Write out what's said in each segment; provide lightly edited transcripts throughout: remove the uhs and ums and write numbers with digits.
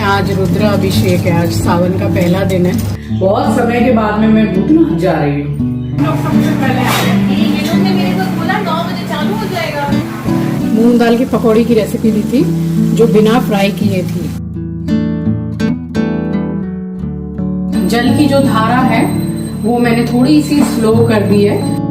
आज रुद्र अभिषेक है। आज सावन का पहला दिन है। बहुत समय के बाद में मैं भूतनाथ जा रही हूँ। सबसे पहले मेरे को बोला 9 बजे चालू हो जाएगा। मूंग दाल की पकौड़ी की रेसिपी दी थी जो बिना फ्राई किए थी। जल की जो धारा है वो मैंने थोड़ी सी स्लो कर दी है।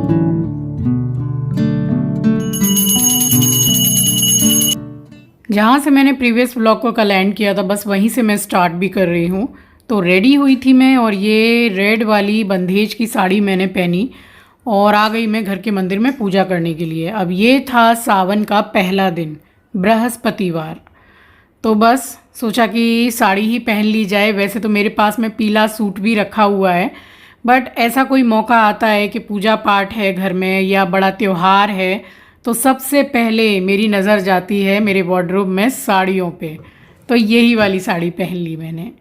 जहाँ से मैंने प्रीवियस व्लॉग को कल एंड किया था बस वहीं से मैं स्टार्ट भी कर रही हूँ। तो रेडी हुई थी मैं और ये रेड वाली बंदेज की साड़ी मैंने पहनी और आ गई मैं घर के मंदिर में पूजा करने के लिए। अब ये था सावन का पहला दिन, बृहस्पतिवार। तो बस सोचा कि साड़ी ही पहन ली जाए। वैसे तो मेरे पास में पीला सूट भी रखा हुआ है, बट ऐसा कोई मौका आता है कि पूजा पाठ है घर में या बड़ा त्यौहार है तो सबसे पहले मेरी नज़र जाती है मेरे वार्डरोब में साड़ियों पे। तो यही वाली साड़ी पहन ली मैंने।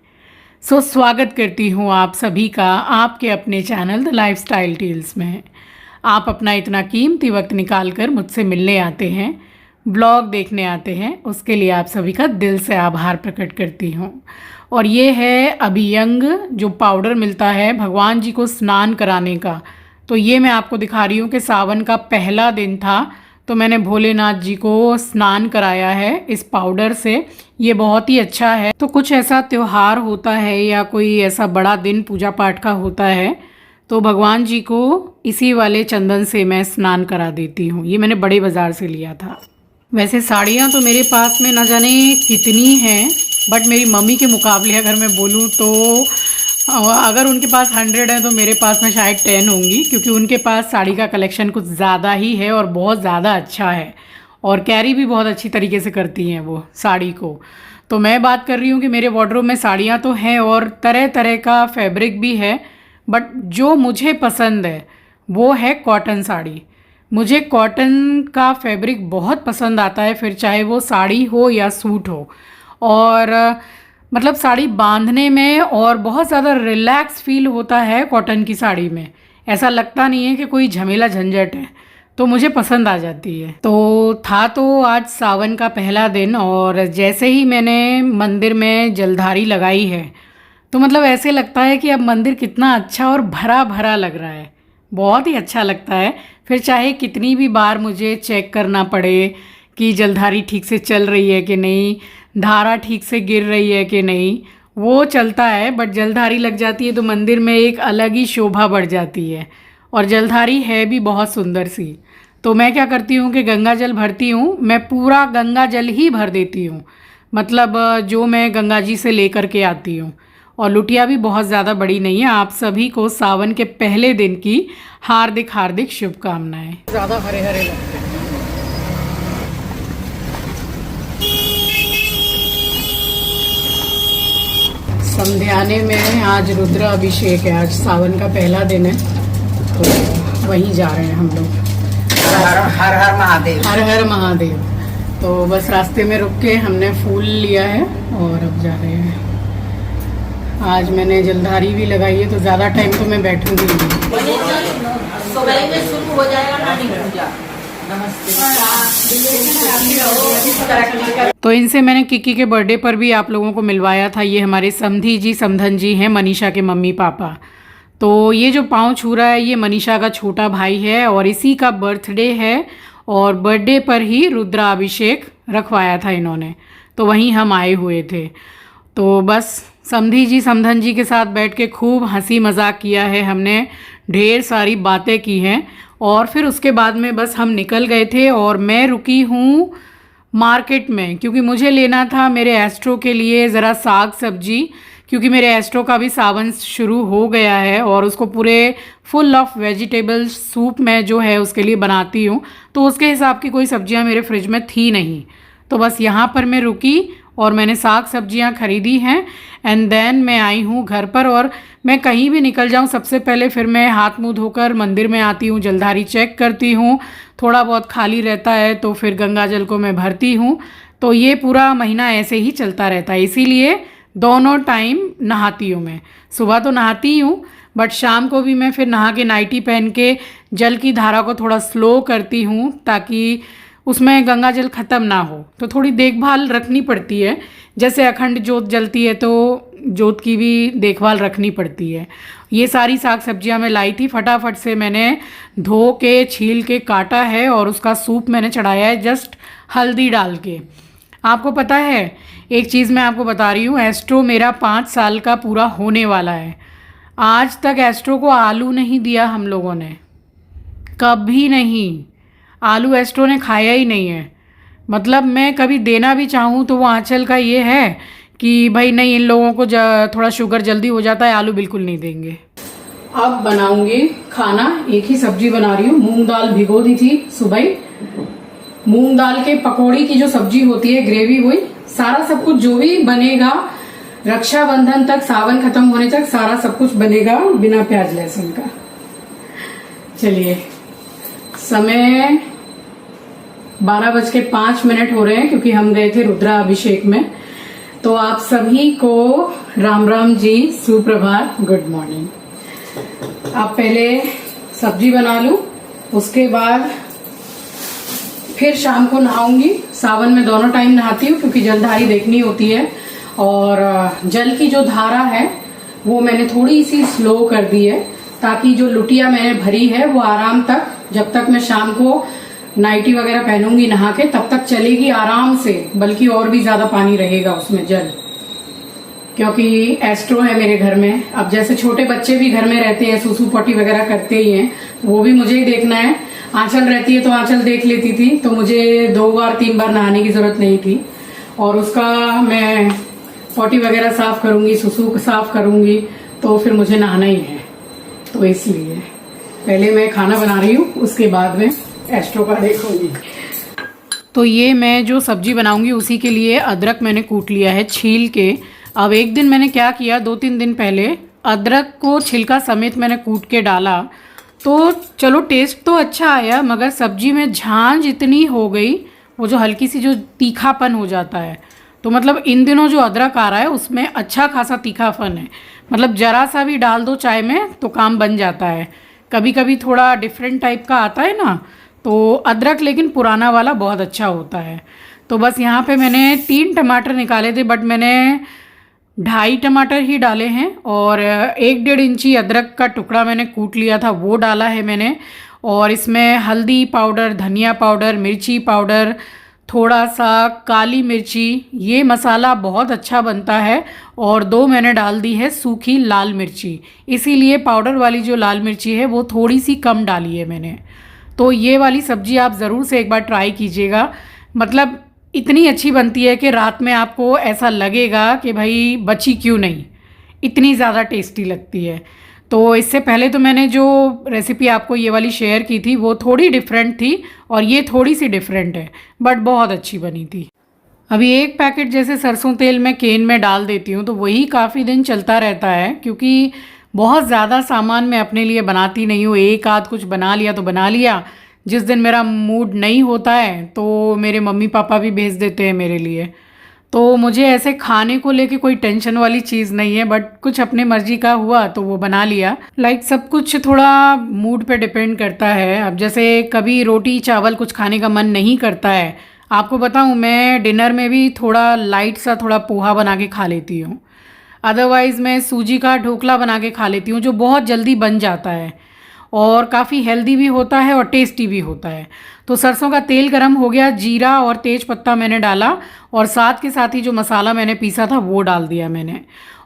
स्वागत करती हूँ आप सभी का आपके अपने चैनल द लाइफस्टाइल टेल्स में। आप अपना इतना कीमती वक्त निकाल कर मुझसे मिलने आते हैं, ब्लॉग देखने आते हैं, उसके लिए आप सभी का दिल से आभार प्रकट करती हूँ। और ये है अभियंग जो पाउडर मिलता है भगवान जी को स्नान कराने का। तो ये मैं आपको दिखा रही हूँ कि सावन का पहला दिन था तो मैंने भोलेनाथ जी को स्नान कराया है इस पाउडर से। ये बहुत ही अच्छा है। तो कुछ ऐसा त्यौहार होता है या कोई ऐसा बड़ा दिन पूजा पाठ का होता है तो भगवान जी को इसी वाले चंदन से मैं स्नान करा देती हूँ। ये मैंने बड़े बाज़ार से लिया था। वैसे साड़ियाँ तो मेरे पास में ना जाने कितनी हैं, बट मेरी मम्मी के मुकाबले अगर मैं बोलूँ तो अगर उनके पास 100 है तो मेरे पास में शायद 10 होंगी, क्योंकि उनके पास साड़ी का कलेक्शन कुछ ज़्यादा ही है और बहुत ज़्यादा अच्छा है और कैरी भी बहुत अच्छी तरीके से करती हैं वो साड़ी को। तो मैं बात कर रही हूँ कि मेरे वार्डरोब में साड़ियाँ तो हैं और तरह तरह का फैब्रिक भी है, बट जो मुझे पसंद है वो है कॉटन साड़ी। मुझे कॉटन का फैब्रिक बहुत पसंद आता है, फिर चाहे वो साड़ी हो या सूट हो। और मतलब साड़ी बांधने में और बहुत ज़्यादा रिलैक्स फील होता है कॉटन की साड़ी में। ऐसा लगता नहीं है कि कोई झमेला झंझट है, तो मुझे पसंद आ जाती है। तो था तो आज सावन का पहला दिन और जैसे ही मैंने मंदिर में जलधारी लगाई है तो मतलब ऐसे लगता है कि अब मंदिर कितना अच्छा और भरा भरा लग रहा है। बहुत ही अच्छा लगता है। फिर चाहे कितनी भी बार मुझे चेक करना पड़े कि जलधारी ठीक से चल रही है कि नहीं, धारा ठीक से गिर रही है कि नहीं, वो चलता है, बट जलधारी लग जाती है तो मंदिर में एक अलग ही शोभा बढ़ जाती है। और जलधारी है भी बहुत सुंदर सी। तो मैं क्या करती हूँ कि गंगा जल भरती हूँ, मैं पूरा गंगा जल ही भर देती हूँ, मतलब जो मैं गंगा जी से लेकर के आती हूँ। और लुटिया भी बहुत ज़्यादा बड़ी नहीं है। आप सभी को सावन के पहले दिन की हार्दिक हार्दिक शुभकामनाएं। ज़्यादा हरे हरे लगते हैं। संध्याने में आज रुद्र अभिषेक है। आज सावन का पहला दिन है तो वहीं जा रहे हैं हम लोग। हर हर महादेव, हर हर महादेव। तो बस रास्ते में रुक के हमने फूल लिया है और अब जा रहे हैं। आज मैंने जलधारी भी लगाई है तो ज़्यादा टाइम तो मैं बैठूंगी नहीं। तो इनसे मैंने किक्की के बर्थडे पर भी आप लोगों को मिलवाया था। ये हमारे समधी जी समधन जी हैं, मनीषा के मम्मी पापा। तो ये जो पाँव छू रहा है ये मनीषा का छोटा भाई है और इसी का बर्थडे है और बर्थडे पर ही रुद्राभिषेक रखवाया था इन्होंने। तो वहीं हम आए हुए थे। तो बस समधी जी समधन जी के साथ बैठ के खूब हंसी मजाक किया है हमने, ढेर सारी बातें की हैं। और फिर उसके बाद में बस हम निकल गए थे और मैं रुकी हूँ मार्केट में, क्योंकि मुझे लेना था मेरे एस्ट्रो के लिए ज़रा साग सब्जी, क्योंकि मेरे एस्ट्रो का भी सावन शुरू हो गया है और उसको पूरे फुल ऑफ वेजिटेबल सूप में जो है उसके लिए बनाती हूँ। तो उसके हिसाब की कोई सब्जियाँ मेरे फ्रिज में थी नहीं, तो बस यहाँ पर मैं रुकी और मैंने साग सब्जियां खरीदी हैं एंड देन मैं आई हूँ घर पर। और मैं कहीं भी निकल जाऊँ सबसे पहले फिर मैं हाथ मुंह धोकर मंदिर में आती हूँ, जलधारी चेक करती हूँ, थोड़ा बहुत खाली रहता है तो फिर गंगा जल को मैं भरती हूँ। तो ये पूरा महीना ऐसे ही चलता रहता है, इसीलिए दोनों टाइम नहाती हूँ मैं। सुबह तो नहाती हूँ बट शाम को भी मैं फिर नहा के नाइटी पहन के जल की धारा को थोड़ा स्लो करती हूँ ताकि उसमें गंगा जल ख़त्म ना हो, तो थोड़ी देखभाल रखनी पड़ती है। जैसे अखंड जोत जलती है तो जोत की भी देखभाल रखनी पड़ती है। ये सारी साग सब्जियां मैं लाई थी, फटाफट से मैंने धो के छील के काटा है और उसका सूप मैंने चढ़ाया है जस्ट हल्दी डाल के। आपको पता है एक चीज़ मैं आपको बता रही हूँ, एस्ट्रो मेरा 5 साल का पूरा होने वाला है। आज तक एस्ट्रो को आलू नहीं दिया हम लोगों ने, कभी नहीं। आलू एस्ट्रो ने खाया ही नहीं है। मतलब मैं कभी देना भी चाहूँ तो वो आंचल का ये है कि भाई नहीं, इन लोगों को थोड़ा शुगर जल्दी हो जाता है, आलू बिल्कुल नहीं देंगे। अब बनाऊंगी खाना, एक ही सब्जी बना रही हूँ। मूंग दाल भिगो दी थी सुबह ही। मूंग दाल के पकौड़ी की जो सब्जी होती है, ग्रेवी हुई, सारा सब कुछ जो भी बनेगा रक्षाबंधन तक, सावन खत्म होने तक सारा सब कुछ बनेगा बिना प्याज लहसुन का। चलिए, समय 12:05 हो रहे हैं क्योंकि हम गए थे रुद्रा अभिषेक में। तो आप सभी को राम राम जी, सुप्रभात, गुड मॉर्निंग। आप पहले सब्जी बना लूं, उसके बाद फिर शाम को नहाऊंगी। सावन में दोनों टाइम नहाती हूँ क्योंकि जलधारी देखनी होती है। और जल की जो धारा है वो मैंने थोड़ी सी स्लो कर दी है ताकि जो लुटिया मैंने भरी है वो आराम तक, जब तक मैं शाम को नाइटी वगैरह पहनूंगी नहा के, तब तक चलेगी आराम से, बल्कि और भी ज्यादा पानी रहेगा उसमें जल, क्योंकि एस्ट्रो है मेरे घर में। अब जैसे छोटे बच्चे भी घर में रहते हैं, सूसू पोटी वगैरह करते ही हैं, वो भी मुझे ही देखना है। आंचल रहती है तो आंचल देख लेती थी, तो मुझे 2 बार 3 बार नहाने की जरूरत नहीं थी। और उसका मैं पोटी वगैरह साफ करूंगी, सुसु साफ करूंगी, तो फिर मुझे नहाना ही है। तो इसलिए पहले मैं खाना बना रही हूँ, उसके बाद में एस्ट्रो का देखूंगी। तो ये मैं जो सब्जी बनाऊंगी उसी के लिए अदरक मैंने कूट लिया है छील के। अब एक दिन मैंने क्या किया, 2-3 दिन पहले अदरक को छिलका समेत मैंने कूट के डाला, तो चलो टेस्ट तो अच्छा आया, मगर सब्जी में झांझ इतनी हो गई, वो जो हल्की सी जो तीखापन हो जाता है। तो मतलब इन दिनों जो अदरक आ रहा है उसमें अच्छा खासा तीखापन है। मतलब ज़रा सा भी डाल दो चाय में तो काम बन जाता है। कभी कभी थोड़ा डिफरेंट टाइप का आता है ना, तो अदरक लेकिन पुराना वाला बहुत अच्छा होता है। तो बस यहाँ पे मैंने 3 टमाटर निकाले थे, बट मैंने 2.5 टमाटर ही डाले हैं। और 1-1.5 इंची अदरक का टुकड़ा मैंने कूट लिया था, वो डाला है मैंने। और इसमें हल्दी पाउडर, धनिया पाउडर, मिर्ची पाउडर, थोड़ा सा काली मिर्ची, ये मसाला बहुत अच्छा बनता है। और 2 मैंने डाल दी है सूखी लाल मिर्ची, इसीलिए पाउडर वाली जो लाल मिर्ची है वो थोड़ी सी कम डाली है मैंने। तो ये वाली सब्ज़ी आप ज़रूर से एक बार ट्राई कीजिएगा। मतलब इतनी अच्छी बनती है कि रात में आपको ऐसा लगेगा कि भाई बची क्यों नहीं, इतनी ज़्यादा टेस्टी लगती है। तो इससे पहले तो मैंने जो रेसिपी आपको ये वाली शेयर की थी वो थोड़ी डिफरेंट थी, और ये थोड़ी सी डिफरेंट है, बट बहुत अच्छी बनी थी। अभी 1 पैकेट जैसे सरसों तेल मैं केन में डाल देती हूँ, तो वही काफ़ी दिन चलता रहता है, क्योंकि बहुत ज़्यादा सामान मैं अपने लिए बनाती नहीं हूँ। एक आध कुछ बना लिया तो बना लिया। जिस दिन मेरा मूड नहीं होता है तो मेरे मम्मी पापा भी भेज देते हैं मेरे लिए। तो मुझे ऐसे खाने को लेके कोई टेंशन वाली चीज़ नहीं है, बट कुछ अपने मर्जी का हुआ तो वो बना लिया। सब कुछ थोड़ा मूड पे डिपेंड करता है। अब जैसे कभी रोटी चावल कुछ खाने का मन नहीं करता है, आपको बताऊँ मैं डिनर में भी थोड़ा लाइट सा थोड़ा पोहा बना के खा लेती हूँ। अदरवाइज़ मैं सूजी का ढोकला बना के खा लेती हूँ, जो बहुत जल्दी बन जाता है और काफ़ी हेल्दी भी होता है और टेस्टी भी होता है। तो सरसों का तेल गरम हो गया, जीरा और तेज पत्ता मैंने डाला, और साथ के साथ ही जो मसाला मैंने पीसा था वो डाल दिया मैंने।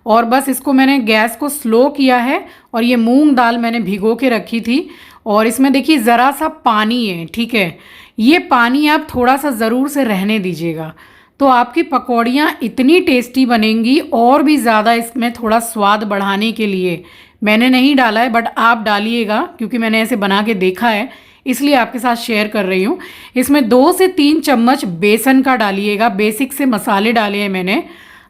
और बस इसको मैंने गैस को स्लो किया है। और ये मूंग दाल मैंने भिगो के रखी थी, और इसमें देखिए ज़रा सा पानी है, ठीक है। ये पानी आप थोड़ा सा ज़रूर से रहने दीजिएगा, तो आपकी पकौड़ियाँ इतनी टेस्टी बनेंगी। और भी ज़्यादा इसमें थोड़ा स्वाद बढ़ाने के लिए मैंने नहीं डाला है, बट आप डालिएगा, क्योंकि मैंने ऐसे बना के देखा है, इसलिए आपके साथ शेयर कर रही हूँ। इसमें 2 से 3 चम्मच बेसन का डालिएगा। बेसिक से मसाले डाले हैं मैंने,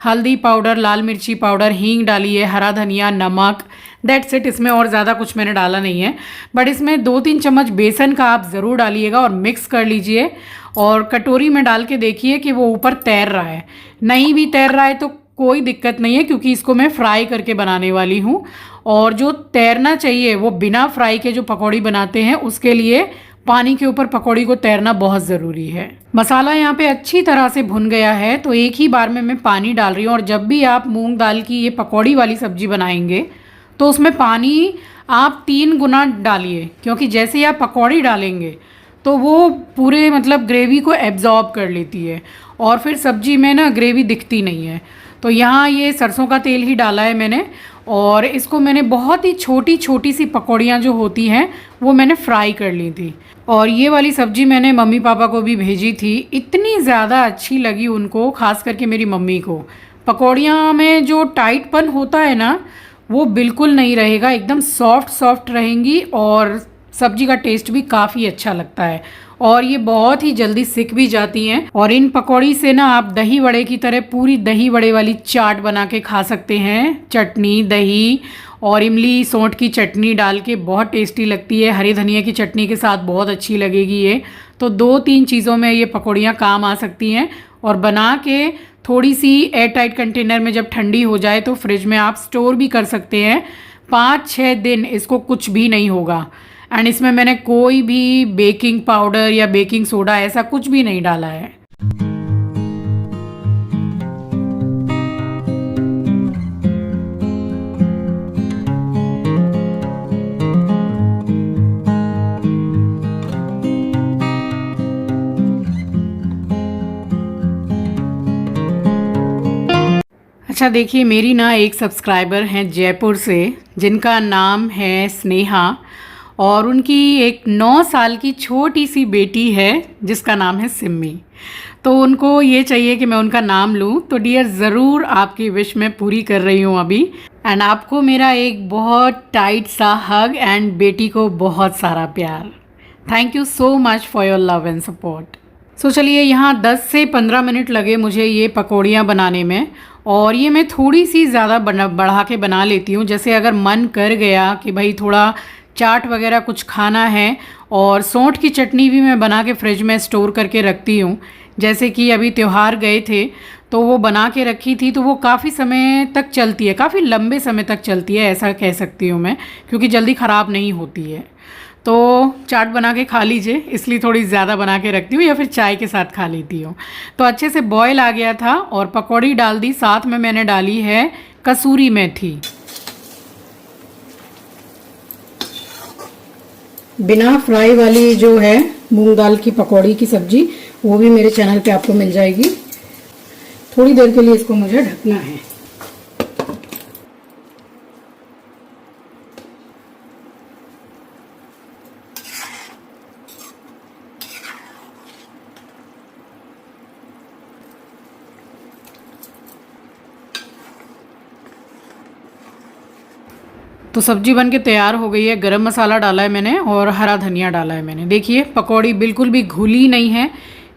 हल्दी पाउडर, लाल मिर्ची पाउडर, हींग डाली है, हरा धनिया, नमक, दैट्स इट। इसमें और ज़्यादा कुछ मैंने डाला नहीं है, बट इसमें 2-3 चम्मच बेसन का आप ज़रूर डालिएगा और मिक्स कर लीजिए। और कटोरी में डाल के देखिए कि वो ऊपर तैर रहा है। नहीं भी तैर रहा है तो कोई दिक्कत नहीं है, क्योंकि इसको मैं फ्राई करके बनाने वाली हूँ। और जो तैरना चाहिए वो बिना फ्राई के जो पकौड़ी बनाते हैं उसके लिए पानी के ऊपर पकौड़ी को तैरना बहुत ज़रूरी है। मसाला यहाँ पे अच्छी तरह से भुन गया है, तो एक ही बार में मैं पानी डाल रही हूँ। और जब भी आप मूंग दाल की ये पकौड़ी वाली सब्ज़ी बनाएंगे तो उसमें पानी आप 3 गुना डालिए, क्योंकि जैसे ही आप पकौड़ी डालेंगे तो वो पूरे मतलब ग्रेवी को एब्जॉर्ब कर लेती है और फिर सब्जी में ना ग्रेवी दिखती नहीं है। तो यहाँ ये सरसों का तेल ही डाला है मैंने, और इसको मैंने बहुत ही छोटी छोटी सी पकौड़ियाँ जो होती हैं वो मैंने फ्राई कर ली थी। और ये वाली सब्ज़ी मैंने मम्मी पापा को भी भेजी थी, इतनी ज़्यादा अच्छी लगी उनको, ख़ास करके मेरी मम्मी को। पकौड़ियाँ में जो टाइटपन होता है ना वो बिल्कुल नहीं रहेगा, एकदम सॉफ्ट सॉफ्ट रहेंगी और सब्जी का टेस्ट भी काफ़ी अच्छा लगता है। और ये बहुत ही जल्दी सिक भी जाती हैं। और इन पकौड़ी से ना आप दही वड़े की तरह पूरी दही वड़े वाली चाट बना के खा सकते हैं। चटनी, दही और इमली सौंठ की चटनी डाल के बहुत टेस्टी लगती है। हरी धनिया की चटनी के साथ बहुत अच्छी लगेगी ये। तो 2-3 चीज़ों में ये पकौड़ियाँ काम आ सकती हैं। और बना के थोड़ी सी एयर टाइट कंटेनर में जब ठंडी हो जाए तो फ्रिज में आप स्टोर भी कर सकते हैं। 5-6 दिन इसको कुछ भी नहीं होगा। एंड इसमें मैंने कोई भी बेकिंग पाउडर या बेकिंग सोडा ऐसा कुछ भी नहीं डाला है। अच्छा देखिए, मेरी ना एक सब्सक्राइबर हैं जयपुर से जिनका नाम है स्नेहा, और उनकी एक 9 साल की छोटी सी बेटी है जिसका नाम है सिम्मी। तो उनको ये चाहिए कि मैं उनका नाम लूँ, तो डियर ज़रूर आपकी विश मैं पूरी कर रही हूँ अभी। एंड आपको मेरा एक बहुत टाइट सा हग एंड बेटी को बहुत सारा प्यार। Thank you so much for your love and support. So चलिए, यहाँ 10 से 15 मिनट लगे मुझे ये पकौड़ियाँ बनाने में, और ये मैं थोड़ी सी ज़्यादा बढ़ा के बना लेती हूँ। जैसे अगर मन कर गया कि भाई थोड़ा चाट वगैरह कुछ खाना है, और सौंठ की चटनी भी मैं बना के फ्रिज में स्टोर करके रखती हूँ। जैसे कि अभी त्यौहार गए थे तो वो बना के रखी थी, तो वो काफ़ी समय तक चलती है, काफ़ी लंबे समय तक चलती है ऐसा कह सकती हूँ मैं, क्योंकि जल्दी ख़राब नहीं होती है। तो चाट बना के खा लीजिए, इसलिए थोड़ी ज़्यादा बना के रखती हूँ, या फिर चाय के साथ खा लेती हूँ। तो अच्छे से बॉयल आ गया था और पकौड़ी डाल दी, साथ में मैंने डाली है कसूरी मेथी। बिना फ्राई वाली जो है मूंग दाल की पकौड़ी की सब्जी, वो भी मेरे चैनल पे आपको मिल जाएगी। थोड़ी देर के लिए इसको मुझे ढकना है। तो सब्जी बन के तैयार हो गई है। गरम मसाला डाला है मैंने और हरा धनिया डाला है मैंने। देखिए पकौड़ी बिल्कुल भी घुली नहीं है।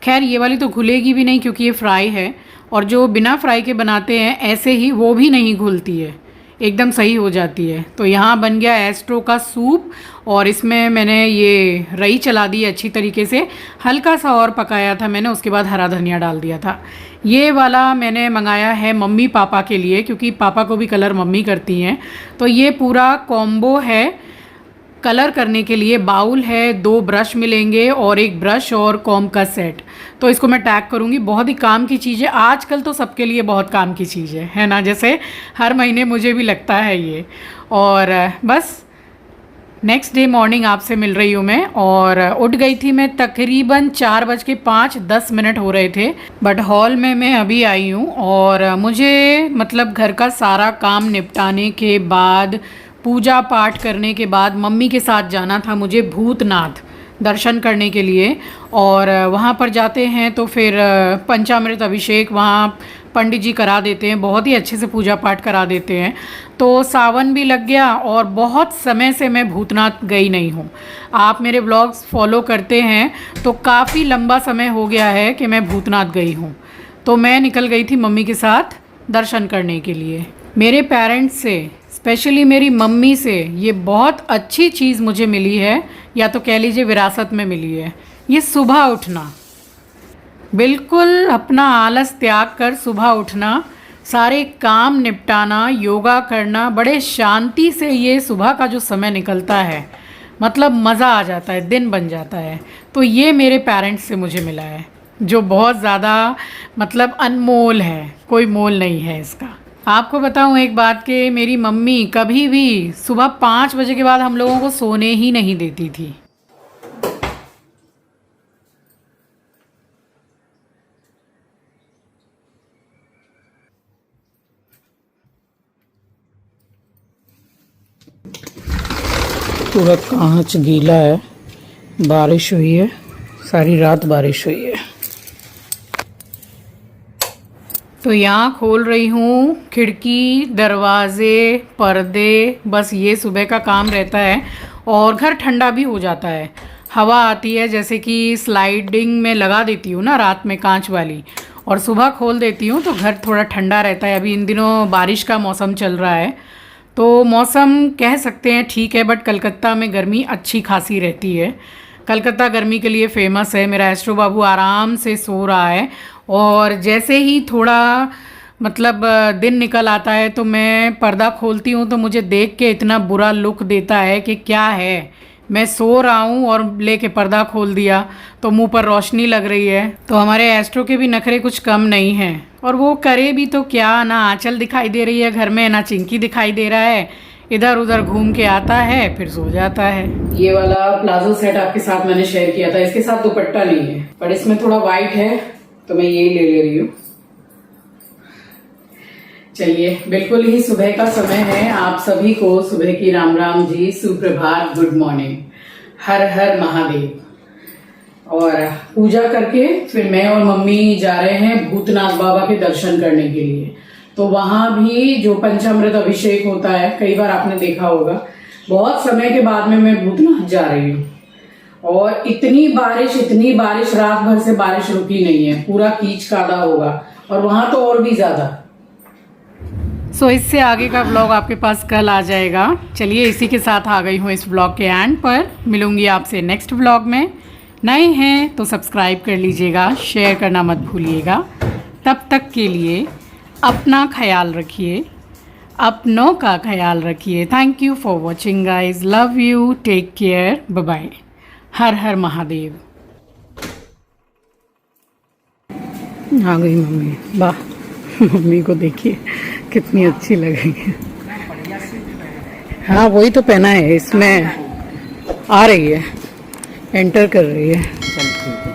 खैर ये वाली तो घुलेगी भी नहीं क्योंकि ये फ्राई है, और जो बिना फ्राई के बनाते हैं ऐसे ही वो भी नहीं घुलती है, एकदम सही हो जाती है। तो यहाँ बन गया एस्ट्रो का सूप, और इसमें मैंने ये रई चला दी अच्छी तरीके से। हल्का सा और पकाया था मैंने, उसके बाद हरा धनिया डाल दिया था। ये वाला मैंने मंगाया है मम्मी पापा के लिए, क्योंकि पापा को भी कलर मम्मी करती हैं। तो ये पूरा कॉम्बो है कलर करने के लिए। बाउल है, 2 ब्रश मिलेंगे और एक ब्रश और कॉम्ब का सेट। तो इसको मैं टैग करूँगी। बहुत ही काम की चीज़ है, आजकल तो सबके लिए बहुत काम की चीज़ है ना। जैसे हर महीने मुझे भी लगता है ये। और बस नेक्स्ट डे मॉर्निंग आपसे मिल रही हूँ मैं, और उठ गई थी मैं तकरीबन 4:05-10 हो रहे थे। बट हॉल में मैं अभी आई हूँ, और मुझे मतलब घर का सारा काम निपटाने के बाद, पूजा पाठ करने के बाद मम्मी के साथ जाना था मुझे भूतनाथ दर्शन करने के लिए। और वहाँ पर जाते हैं तो फिर पंचामृत अभिषेक वहाँ पंडित जी करा देते हैं, बहुत ही अच्छे से पूजा पाठ करा देते हैं। तो सावन भी लग गया, और बहुत समय से मैं भूतनाथ गई नहीं हूँ। आप मेरे ब्लॉग्स फॉलो करते हैं तो काफ़ी लंबा समय हो गया है कि मैं भूतनाथ गई हूँ। तो मैं निकल गई थी मम्मी के साथ दर्शन करने के लिए। मेरे पेरेंट्स से, स्पेशली मेरी मम्मी से, ये बहुत अच्छी चीज़ मुझे मिली है, या तो कह लीजिए विरासत में मिली है। ये सुबह उठना, बिल्कुल अपना आलस त्याग कर सुबह उठना, सारे काम निपटाना, योगा करना, बड़े शांति से ये सुबह का जो समय निकलता है मतलब मज़ा आ जाता है, दिन बन जाता है। तो ये मेरे पेरेंट्स से मुझे मिला है, जो बहुत ज़्यादा मतलब अनमोल है, कोई मोल नहीं है इसका। आपको बताऊं एक बात कि मेरी मम्मी कभी भी सुबह 5 बजे के बाद हम लोगों को सोने ही नहीं देती थी। पूरा कांच गीला है, बारिश हुई है, सारी रात बारिश हुई है। तो यहाँ खोल रही हूँ खिड़की, दरवाजे, पर्दे, बस ये सुबह का काम रहता है। और घर ठंडा भी हो जाता है, हवा आती है, जैसे कि स्लाइडिंग में लगा देती हूँ ना रात में कांच वाली, और सुबह खोल देती हूँ तो घर थोड़ा ठंडा रहता है। अभी इन दिनों बारिश का मौसम चल रहा है, तो मौसम कह सकते हैं ठीक है, बट कलकत्ता में गर्मी अच्छी खासी रहती है। कलकत्ता गर्मी के लिए फ़ेमस है। मेरा एस्ट्रो बाबू आराम से सो रहा है, और जैसे ही थोड़ा मतलब दिन निकल आता है तो मैं पर्दा खोलती हूँ तो मुझे देख के इतना बुरा लुक देता है कि क्या है, मैं सो रहा हूँ और लेके पर्दा खोल दिया तो मुंह पर रोशनी लग रही है। तो हमारे एस्ट्रो के भी नखरे कुछ कम नहीं हैं, और वो करे भी तो क्या, ना आंचल दिखाई दे रही है घर में, ना चिंकी दिखाई दे रहा है। इधर उधर घूम के आता है, फिर सो जाता है। ये वाला प्लाजो सेट आपके साथ मैंने शेयर किया था, इसके साथ दुपट्टा नहीं है, पर इसमें थोड़ा वाइट है तो मैं यही ले रही हूँ। चलिए, बिल्कुल ही सुबह का समय है। आप सभी को सुबह की राम राम जी, सुप्रभात, गुड मॉर्निंग, हर हर महादेव। और पूजा करके फिर मैं और मम्मी जा रहे हैं भूतनाथ बाबा के दर्शन करने के लिए। तो वहां भी जो पंचामृत अभिषेक होता है, कई बार आपने देखा होगा, बहुत समय के बाद में मैं भूतनाथ जा रही हूँ। और इतनी बारिश, रात भर से बारिश रुकी नहीं है, पूरा कीच कादा होगा, और वहां तो और भी ज्यादा। सो इससे आगे का व्लॉग आपके पास कल आ जाएगा। चलिए, इसी के साथ आ गई हूँ इस व्लॉग के एंड पर। मिलूंगी आपसे नेक्स्ट व्लॉग में। नए हैं तो सब्सक्राइब कर लीजिएगा, शेयर करना मत भूलिएगा। तब तक के लिए अपना ख्याल रखिए, अपनों का ख्याल रखिए। Thank you for watching guys, love you, take care, bye bye, Har Har Mahadev. आ गई मम्मी, वाह मम्मी को देखिए कितनी अच्छी लग रही है। हाँ, वही तो पहना है, इसमें आ रही है, एंटर कर रही है।